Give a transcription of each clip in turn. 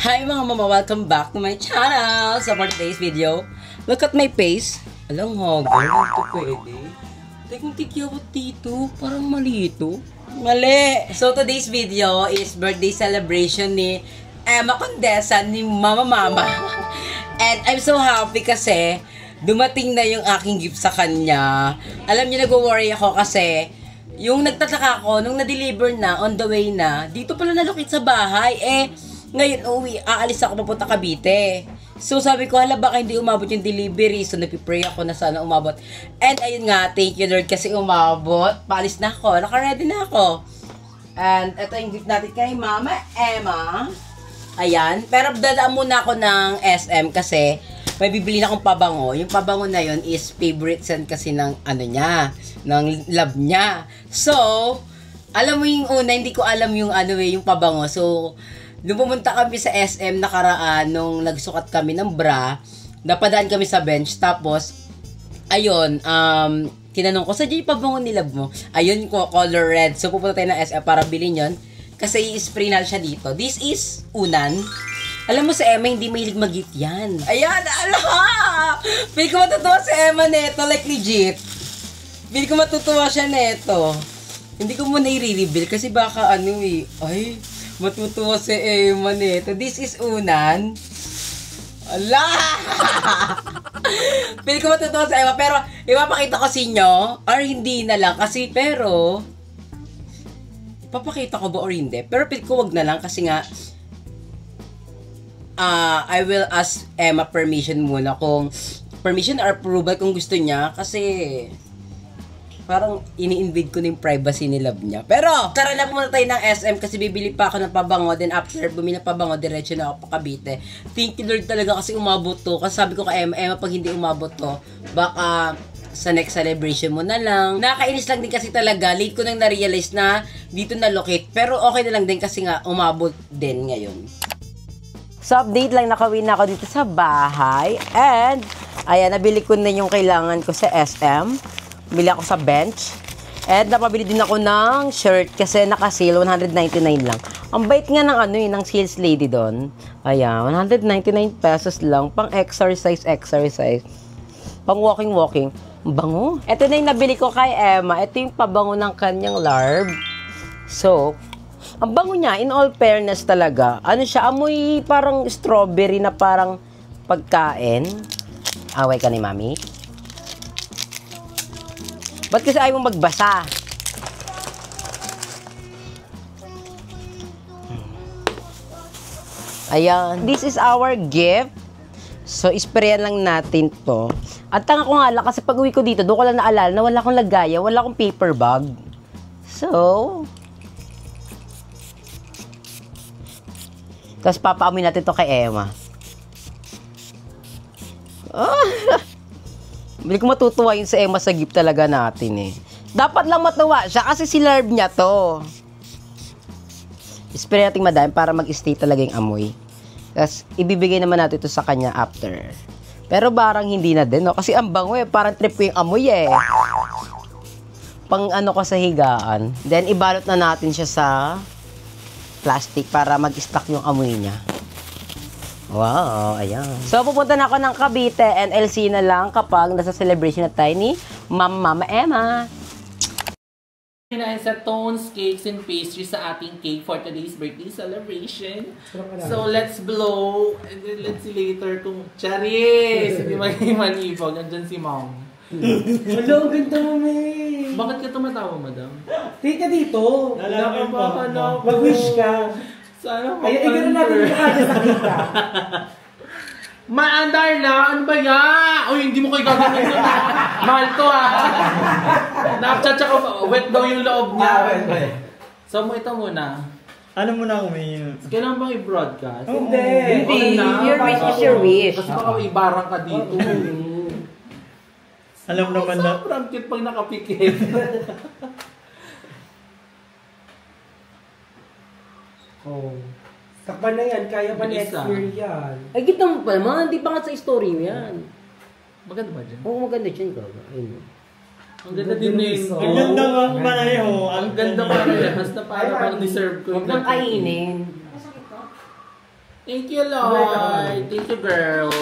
Hi mga mama, welcome back to my channel. So for today's video, look at my face. Alam mo, girl, ito pwede. Tekong tikyawat dito, parang mali ito. Mali! So today's video is birthday celebration ni Emma Condesa, ni Mama. And I'm so happy kasi dumating na yung aking gift sa kanya. Alam niyo, nag-worry ako kasi yung nagtataka ko, nung na-deliver na, on the way na, dito pala nalukit sa bahay. Ngayon, aalis ako papunta Cavite. So, sabi ko, hala, baka hindi umabot yung delivery. So, nagpipray ako na sana umabot. And, ayun nga, thank you, Lord, kasi umabot. Paalis na ako. Naka-ready na ako. And, ito yung gift natin kay Mama Emma. Ayan. Pero, dadaan muna ako ng SM kasi may bibili na akong pabango. Yung pabango na yun is favorite scent kasi ng, ng love niya. So, alam mo yung una, hindi ko alam yung, yung pabango. So, nung pumunta kami sa SM nakaraan, nung nagsukat kami ng bra, napadaan kami sa bench, tapos, ayun, tinanong ko, sa yung pabango ni love mo? Ayun ko, color red. So, pupunta tayo ng SM para bilhin yun. Kasi i-spray na siya dito. This is unan. Alam mo, si Emma, hindi mahilig mag-gift yan. Ayan, ala! Feel ko matutuwa si Emma neto, like legit. Feel ko matutuwa siya neto. Hindi ko muna i-reveal kasi baka ay, matutuwa si Emma neto. This is unan. Ala! Feel ko matutuwa si Emma, pero ipapakita ko sa inyo, or hindi na lang, kasi pero, ipapakita ko ba or hindi? Pero feel ko wag na lang kasi nga, I will ask Emma permission muna kung permission or approval kung gusto niya kasi parang ini-invade ko na yung privacy ni love niya. Pero tara na muna tayo ng SM kasi bibili pa ako ng pabango, then after bumili ng pabango diretso na ako pa Cavite. Thank you Lord talaga kasi umabot to. Kasi sabi ko kay Emma, pag hindi umabot to, baka sa next celebration mo na lang. Nakakainis lang din kasi talaga, late ko nang na-realize na dito na locate, pero okay na lang din kasi nga umabot din ngayon. So, update lang, nakawin na ako dito sa bahay. And, ayan, nabili ko na yung kailangan ko sa SM. Bili ako sa bench. And, napabili din ako ng shirt kasi naka-sale, 199 lang. Ang bait nga ng ng sales lady doon. Ayan, 199 pesos lang. Pang exercise. Pang walking. Bango. Ito na yung nabili ko kay Emma. Ito yung pabango ng kanyang larb. So, ang bango niya, in all fairness talaga. Ano siya, amoy parang strawberry na parang pagkain. Away ka ni Mami. Ba't kasi ayaw mong magbasa? Ayan. This is our gift. So, isprayan lang natin to. At tanga ko nga lang, kasi pag uwi ko dito, doon ko lang naalala na wala akong lagaya, wala akong paper bag. So, tapos papaamoy natin to kay Emma. Bili ko matutuwa yun sa Emma sa gift talaga natin eh. Dapat lang matuwa siya kasi si Larb niya to. Spray natin madami para mag-stay talaga yung amoy. Tapos ibibigay naman natin ito sa kanya after. Pero parang hindi na din, no? Kasi ang bango eh, parang trip ko yung amoy eh. Pang ko sa higaan. Then ibalot na natin siya sa plastic para mag-stock yung amoy niya. Wow, ayan. So, pupunta na ako ng Cavite and LC na lang kapag nasa celebration na tayo ni Mama Emma. Sa Tones Cakes and Pastries sa ating cake for today's birthday celebration. So, let's blow. And then, let's see later kung Charis! Hindi manipog. Nandyan si Mom. Hello, ganda mo, May. Bakit ka tumatawa, madam? Tika dito. Mag-wish ka. Sana ay gano'n natin yung kanya sa kita. Maandar na! Ano ba yan? Uy, hindi mo kayo gagawin ito na. Mahal to Nakachat ko, wet daw yung loob niya. So, ito muna. Ano muna umiinom? Kailangan bang i-broadcast? Hindi. Your wish is your wish. Kasi baka ibarang ka dito. Alam naman na. Sobrang cute pag nakapikit. Oh. Takpan na yan, kaya pa next year yan. Ay, kita mo pa naman, hindi pa nga sa story mo yan. Maganda ba dyan? Oo, maganda dyan ikaw. Ayun. Ang ganda din yun. Ang ganda nga pareho. Ang ganda parehas na parang deserve ko. Huwag kang kainin. Thank you, Lord. Thank you, girls,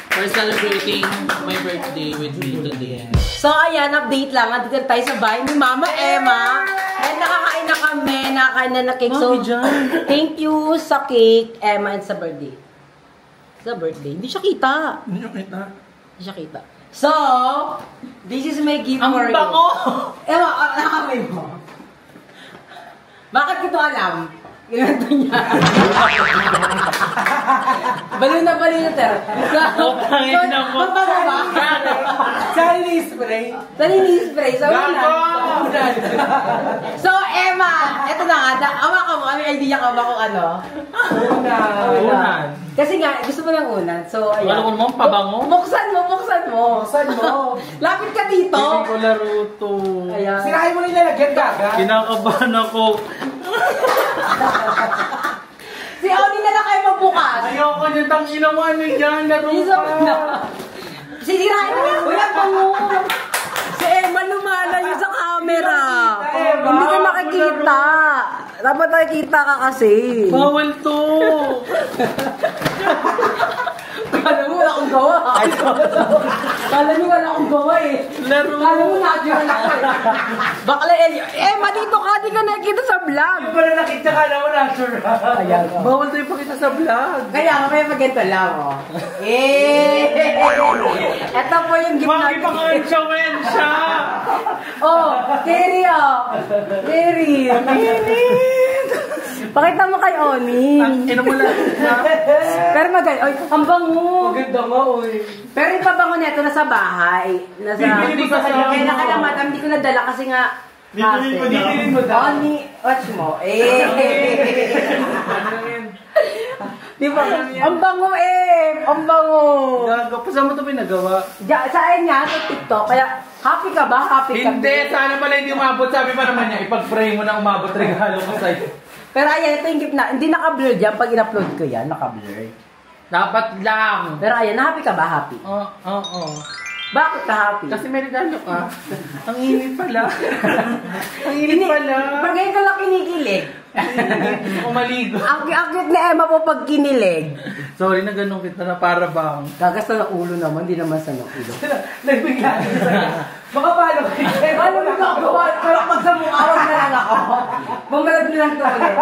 for celebrating my birthday with me today. So, ayan, update lang. Andito tayo sa bahay ni Mama Emma. And nakakain na kami. Nakakain na cake. So, thank you sa cake, Emma, and sa birthday. Sa birthday. Hindi siya kita. Hindi Siya kita. So, this is my gift Ang for you. bango! Emma, nakakamay mo. Bakit ito alam? Ginanto niya. Baliw na, ter. Tangin na mo. Mabango ba? Sarili spray. Sarili spray. Sa ulan. Gago! So, Emma, eto na nga. Awa ka mo. May idea ka ba kung ano? Unan. Kasi nga, gusto mo ng unan. So, ayan. Wala ko naman pabango. Buksan mo. Buksan mo. Lapit ka dito. Hindi ko laro to. Ayan. Sirahin mo nilalagyan gaga. Kinakabahan ako. Si Oni na lang kayo magbukas. Ayoko niya, tangina mo, ano yan? Laro Isa ka. na. Sisirahin mo. Wala pa mo. Si Emma lumalayo sa camera. Emma, Hindi ka nakikita. Dapat nakikita ka kasi. Bawal to. Kala mo wala akong gawa. Kala mo wala akong gawa eh. Laro. Kala mo natural ako eh. Bakla Elio. Emma, dito ka. Di ka nakikita sa vlog. Para nakita ka na wala sure. Ayan. Bawal to ipakita sa vlog. Kaya may maganda lang, oh. Ito po yung gift natin. Makipang-ansya. Oh, Terry, oh. Terry. Pakita mo kay Oni. Ino mo lang. Pero maganda. Oy, ang bango. Maganda nga, oy. Pero yung pabango neto nasa bahay. Nasa... Bibili ko sa Kaya inyo. na kaya madam, hindi ko nadala kasi nga... Bibili mo daw. Oni, watch mo. Di ba? Ang bango eh. Ang bango. Gago, pa saan mo ito pinagawa? Saan nga sa TikTok? Kaya happy ka ba? Happy ka ba? Hindi, sana pala hindi umabot. Sabi pa naman niya, ipag-pray mo na umabot. Regalo ko sa'yo. Pero ayan, ito yung gift na. Hindi naka-blur dyan. Pag in-upload ko yan, naka-blur. Dapat lang. Pero ayan, happy ka ba? Happy. Oo. Bakit ka happy? Kasi may regalo ka. Ang init pala. Ang init pala. Pag ngayon ka lang kinikilig. Umaligo. Ang cute na Emma po pag kinilig. Sorry na ganun kita na para bang. Gagasta ng ulo naman, di naman sa ng ulo. Nagbigla. Baka paano kayo? Ano mo ka gawa? Pero pag sa mukha, wag na lang ako. Bumalag na lang ito ulit.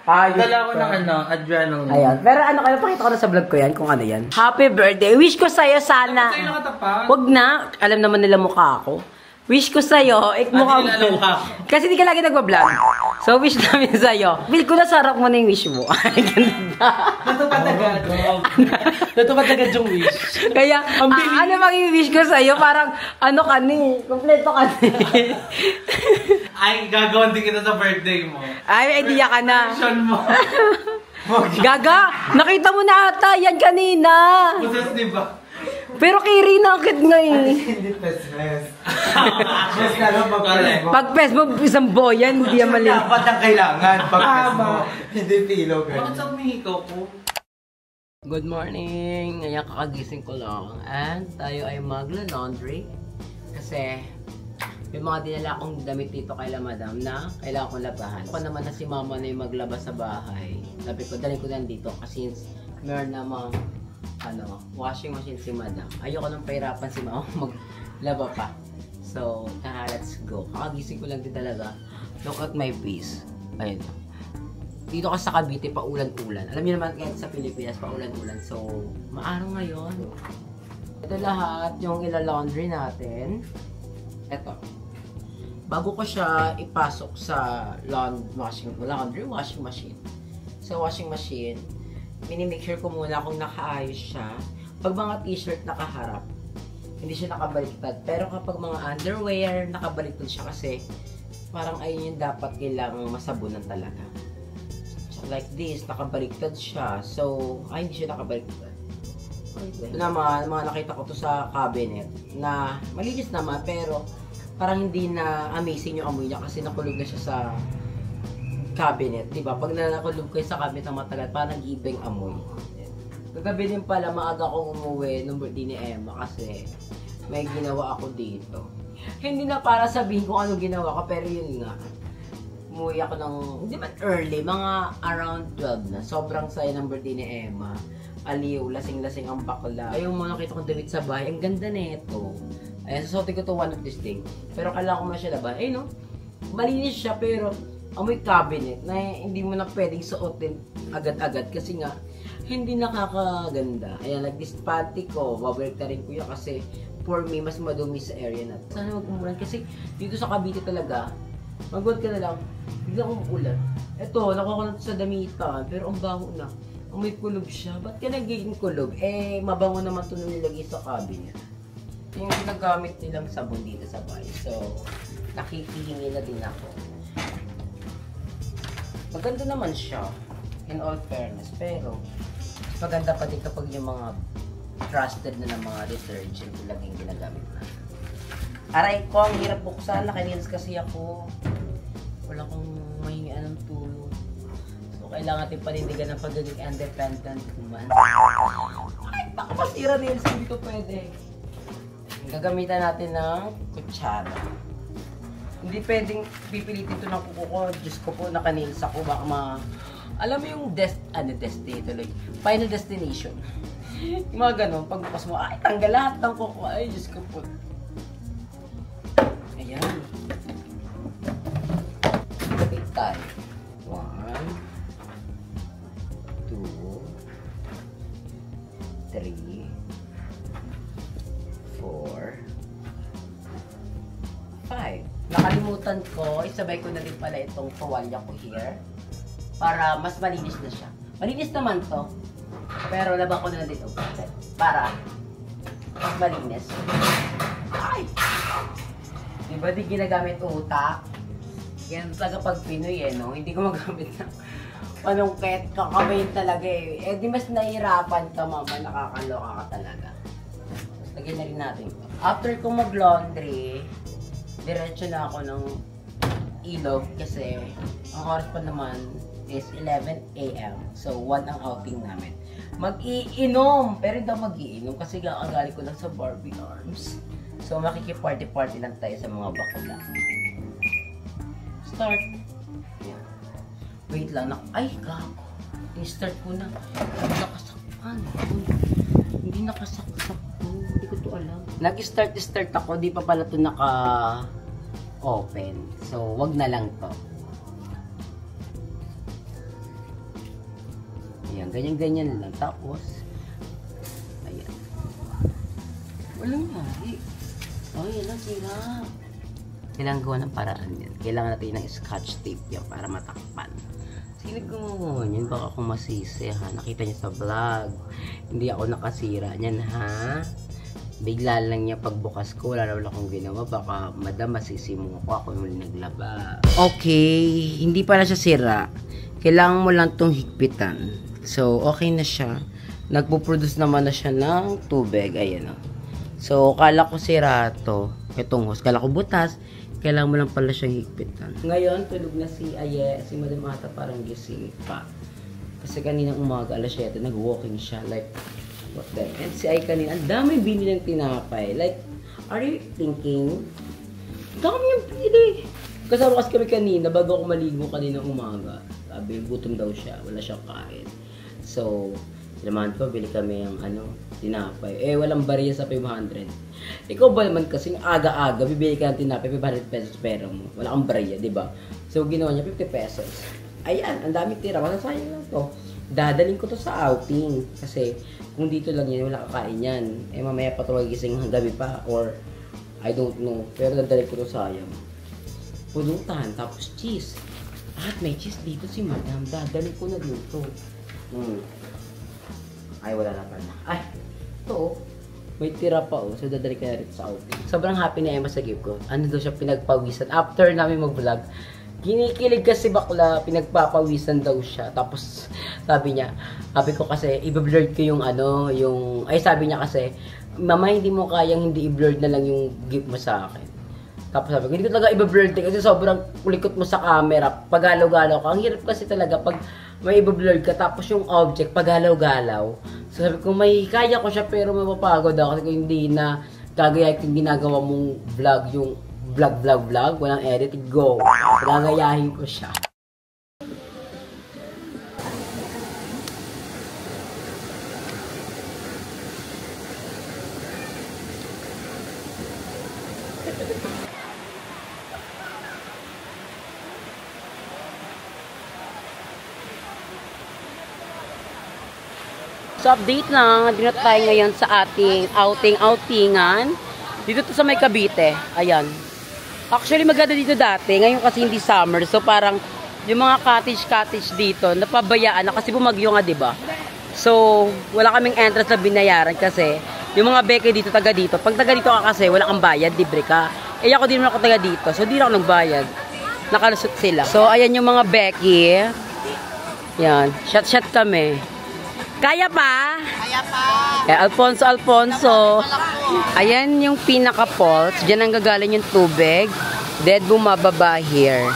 Dala ko ng adrenaline. Ayan. Pero ano kayo, pakita ko na sa vlog ko yan kung ano yan. Happy birthday. Wish ko sa'yo sana. Sa'yo nakatapat. Wag na. Alam naman nila mukha ako. Wish ko sa'yo. Mukha Hindi nila alam mukha ko. Kasi di ka lagi nagbablog. So, wish namin sa'yo. Feel ko na sarap mo na yung wish mo. Ay, ganda. Natupad agad. Natupad agad yung wish. Kaya, ano maging wish ko sa'yo? Parang, ano ka ni? Kompleto ka ni. Ay, gagawin din kita sa birthday mo. Ay, may idea ka na. Vision mo. Gaga, nakita mo na ata yan kanina. Pusas, di ba? Pero kiri na akit nga eh. Hindi pes-pes. Pes na lang mag-pes mo. Pag Facebook, isang boyan, hindi yan malilip. Dapat ang kailangan pag mo. Hindi pilo Bakit ganun. sa umihikaw ko? Good morning! Ngayon kakagising ko lang. And tayo ay magla-laundry. Kasi may mga dinala akong damit dito kay la madam na kailangan kong labahan. Ako naman na si mama na yung maglaba sa bahay. Sabi ko, dalhin ko lang dito kasi meron namang washing machine si madam. Ayoko nang pahirapan si mama maglaba pa. So, let's go. Kakagising ko lang din talaga. Look at my face. Ayun. Dito kasi sa Cavite, paulan-ulan. Alam niyo naman kahit sa Pilipinas, paulan-ulan. So, maaraw ngayon. Ito lahat yung ila-laundry natin. Ito. Bago ko siya ipasok sa laundry washing machine. Sa washing machine, minimake sure ko muna kung nakaayos siya. Pag mga t-shirt nakaharap, hindi siya nakabaliktad. Pero kapag mga underwear, nakabaliktad siya kasi parang ayun yung dapat kailangang masabunan talaga. So, like this, nakabaliktad siya. So, hindi siya nakabaliktad. Ito naman, mga nakita ko to sa cabinet na malinis naman pero parang hindi na amazing yung amoy niya kasi nakulog na siya sa cabinet, di ba? Pag nakulog kayo sa cabinet ng matagal, parang nag-iiba yung amoy. Kagabi din pala, maaga akong umuwi nung birthday ni Emma kasi may ginawa ako dito. Hindi na para sabihin kung anong ginawa ko, pero yun nga. umuwi ako ng, hindi man early, mga around 12 na. Sobrang saya ng birthday ni Emma. Aliw, lasing-lasing ang bakla. Ayun mo, nakita kong damit sa bahay. Ang ganda na ito. Ayan, sasotin ko to one of this thing. Pero kailangan ko na siya laban. Ayun, no? Malinis siya, pero amoy cabinet na hindi mo na pwedeng suotin agad-agad kasi nga, hindi nakakaganda. Ayan, like this panty ko, babalik na rin ko yan kasi for me, mas madumi sa area na. Sana mag-umulan kasi dito sa Cavite talaga, mag-good ka na lang, biglang umuulan. Ito, nakuha ko na sa damitan, pero ang baho na. Amoy kulog siya. Ba't ka nagiging kulog? Eh, mabango naman ito nung nilagay sa cabinet. Yung ginagamit nilang sabon dito sa bahay. So, nakikihingi na din ako. Maganda naman siya, in all fairness, pero maganda pa din kapag yung mga trusted na ng mga detergent laging ginagamit na. Aray ko, ang hirap buksan, nakinils kasi ako. Wala kong mahingian ng tulong. So, kailangan natin panindigan ng pagiging independent woman. Ay, baka masira nails, hindi ko pwede. Gagamitan natin ng kutsara. Hindi pwedeng pipilitin ito ng kuko ko. Diyos ko po, naka-nails ako. Baka alam mo yung final destination. Yung mga ganun, pagbukas mo, ay, tanggal lahat ng kuko. Ay, Diyos ko po. Ayan. Kapit tayo. 1, 2, 3, 4, 5. Nakalimutan ko, isabay ko na rin pala itong tuwalya ko here para mas malinis na siya. Malinis naman to, pero laban ko na din ito para mas malinis. Ay! Diba di ginagamit utak? Yan talaga pag Pinoy eh, no? Hindi ko magamit ng panungkit, kakabayin talaga eh. Eh di mas nahihirapan ka mama, nakakaloka ka talaga. Tapos lagyan na rin natin ito. After ko mag-laundry, diretso na ako ng ilog kasi ang oras pa naman is 11 AM. So, 1 ang outing namin. Mag-iinom! Pero hindi ako mag-iinom kasi galing ko lang sa Barbie Arms. So, makiki-party-party lang tayo sa mga bakla. Start! Yan. Wait lang. Ay, gago. I-start ko na. Hindi nakasakpan. Hindi nakasaksak to. Hindi ko to alam. Nag-start ako. Di pa pala to naka-open. So, wag na lang to. Ayan. Ganyan-ganyan lang. Tapos, ayan. Walang hari. Oh, yan lang sila. Kailangan gawa ng paraan yan. Kailangan natin ng scotch tape yan para matakpan. Sino gumawa niyan? Baka ako masisi ha. Nakita niya sa vlog. Hindi ako nakasira niyan ha. Bigla lang niya pagbukas ko. Wala naman akong ginawa. Baka madam masisi mo ako. Ako yung naglaba. Okay. Hindi pala siya sira. Kailangan mo lang itong higpitan. So, okay na siya. Nagpo-produce naman na siya ng tubig. Ayan o. So, kala ko sira to. Itong hose. Kala ko butas. Kailangan mo lang pala siyang higpitan. Ngayon, tulog na si Aye. Si Madam Ata parang gising pa. Kasi kaninang umaga, alas 7, nag-walking siya. Like, what the? And si Aye kanina, ang dami binili ng tinapay. Like, are you thinking? Dami yung pili. Kasama kasi kami kanina, bago ako maligo kaninang umaga. Sabi, gutom daw siya. Wala siyang kain. So, naman ko, bili kami ng tinapay. Eh, walang bariya sa 500. Ikaw ba naman kasing aga-aga, bibili ka ng tinapay, 500 pesos pera mo. Wala kang bariya, di ba? So, ginawa niya 50 pesos. Ayan, ang dami tira. Masasayang lang to. Dadaling ko to sa outing. Kasi, kung dito lang yan, wala kakain yan. Eh, mamaya pa ito magising hanggang gabi pa. Or, I don't know. Pero dadaling ko to sayang. Pulutan, tapos cheese. At may cheese dito si Madam. Dadaling ko na dito. Ay, wala na pala. Ay, ito may tira pa oh. So, dadali ka na rin sa outing. Sobrang happy na Emma sa gift ko. Ano daw siya pinagpawisan. After namin mag-vlog, kinikilig kasi bakla, pinagpapawisan daw siya. Tapos, sabi ko kasi, i-blur ko yung sabi niya kasi, mama, hindi mo kayang hindi i-blur na lang yung gift mo sa akin. Tapos sabi ko, hindi ko talaga i-blur kasi sobrang kulikot mo sa camera. Pag galaw-galaw ka. Ang hirap kasi talaga pag may i-blur ka tapos yung object pag galaw-galaw. So sabi ko, kaya ko siya pero mapapagod ako kasi hindi na gagaya yung ginagawa mong vlog yung vlog. Walang edit. Go. Gagayahin ko siya. So update lang, dito tayo ngayon sa ating outingan. Dito to sa may Cavite. Ayan. Actually maganda dito dati, ngayon kasi hindi summer. So parang yung mga cottage dito, napabayaan na kasi bumagyo nga, 'di ba? So wala kaming entrance na binayaran kasi yung mga beke dito taga dito. Pag taga dito ka kasi wala kang bayad, libre ka. Eh ako din naman ako taga dito. So di na ako nagbayad. Nakalusot sila. So ayan yung mga beke. Yan, shot kami. Kaya pa? Kaya pa. Eh, Alfonso. Ayan yung pinaka-falls. Diyan ang gagaling yung tubig. Then bumababa here.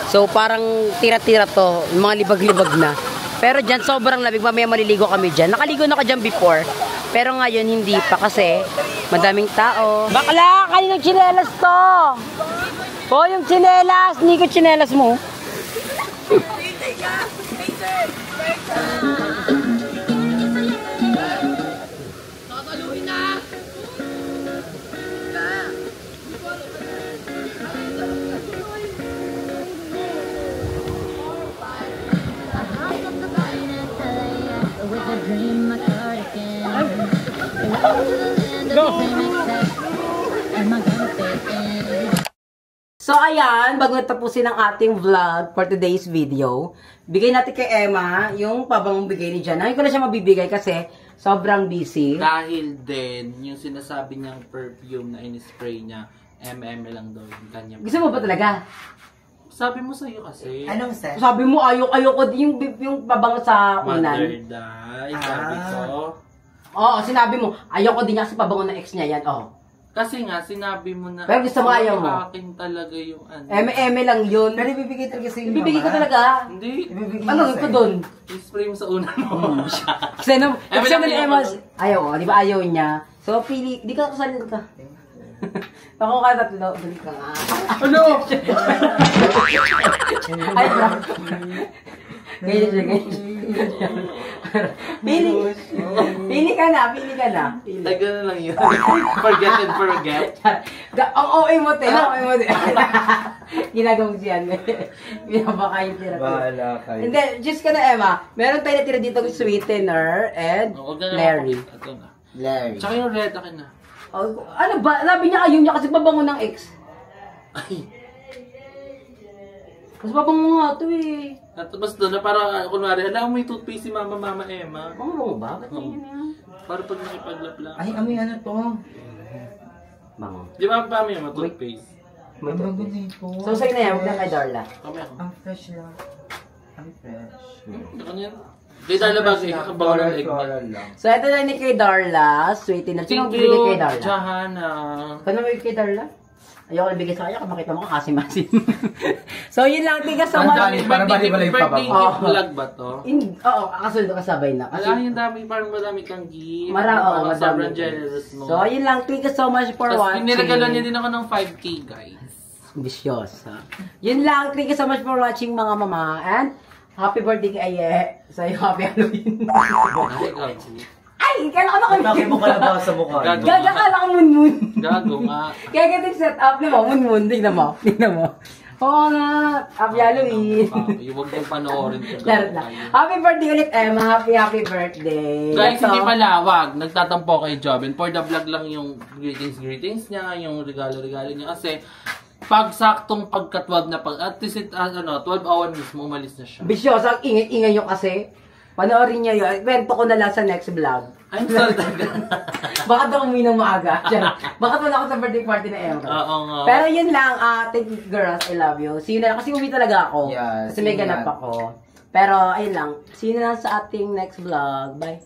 So parang tira-tira to. Mga libag-libag na. Pero dyan sobrang lamig. Mamaya maliligo kami dyan. Nakaligo na ka dyan before. Pero ngayon hindi pa kasi madaming tao. Bakla! Kaninang tsinelas to! Oh, yung tsinelas! Hindi ko tsinelas mo. So ayan, bago tapusin ang ating vlog for today's video, bigay natin kay Emma yung pabangong bigay ni Jan. Ngayon ko na siya mabibigay kasi sobrang busy. Dahil din, yung sinasabi niyang perfume na in-spray niya, lang daw yung kanya. Gusto mo ba talaga? Sabi mo sa'yo kasi. Anong set? Sabi mo ayoko yung pabango sa unan. Mother die, sabi ko. Oo, sinabi mo, ayoko din niya kasi pabango ng ex niya yan. Oh. Kasi nga, sinabi mo na. Pero gusto mo, ayaw mo. Akin talaga yung ano. Eme lang yun. Pero ibibigay talaga sa inyo. Ibibigay ko talaga. Hindi. Ibibigay Ano ko doon? I-spray mo sa unan mo siya. Kasi na ni Emma, lang. ayaw, di ba ayaw niya? So, pili, di ka kasalin ka. Ako ka tatlo, balik ka nga. Ano? Ay, lang. Ganyan siya. Pili ka na. Taga na lang yun. Forget and forget. Ang OA mo, te. Ginagawag siyan. Binabakayin tira. Bahala kayo. Hindi, just ka na, Emma. Meron tayo natira dito sweetener and Larry. Ito na. Larry. Tsaka yung red akin na. Oh, ano ba? Labi niya ayaw niya kasi babango ng ex. Ay. Mas babango nga ito eh. At tapos doon na parang, kunwari, alam mo yung toothpaste si Mama Emma. Bango ba? Ba't ganyan yan? Para pag nakipaglap-lap. Ay, amoy ano to? Bango. Di ba pa may toothpaste? Ang bago nito. So, sa'yo na yan. Huwag na kay Darla. Kami ako. Ang fresh lang. Ang fresh. Ako niyan. Di tayo bagay, kakabawa ng egg. lang. So, ito na ni kay Darla. Sweetener. Sino Thank bigay you, kay Darla? Jahana. Kano may kay Darla? Ayoko na bigay sa kanya. Makita mo ka kasim-asim. So, yun lang. Tiga sa mga... Para bali-bali pa ba? Birthday gift vlog ba to? Oo, kasunod kasabay na. Alam yung dami, parang madami kang gift. Marami. Sobrang generous mo. So, yun lang. Thank you so much for Tapos, watching. iniragalan niya din ako ng 5K, guys. Ambisyosa. Yun lang. Thank you so much for watching, mga mama. And, happy birthday kay Aye. Sa'yo, happy Halloween. Ay, kailangan ko na Bakit mo kalabas sa mukha? Gaga ka lang mun-mun. Gago nga. Kaya ganito set up na mo, mun-mun. Tingnan mo. Oo nga. Happy Halloween. Huwag mong panoorin ko. Larot na. Happy birthday ulit, Emma. Happy birthday. Guys, So, hindi malawag. Nagtatampo kay Jobin. For the vlog lang yung greetings niya, yung regalo niya. Kasi, pag saktong pagka-12 na at least 12 hour mismo, umalis na siya. Bisyosa, ang ingay-ingay nyo kasi. Panoorin niya yun. Kwento ko na lang sa next vlog. I'm sorry talaga. Baka daw uminong maaga. Baka wala ako sa birthday party na Emma. Oo nga. Pero yun lang, thank you girls, I love you. See you na lang, kasi uwi talaga ako. Yeah, kasi may see you ganap na. ako. Pero ayun lang, see you na lang sa ating next vlog. Bye!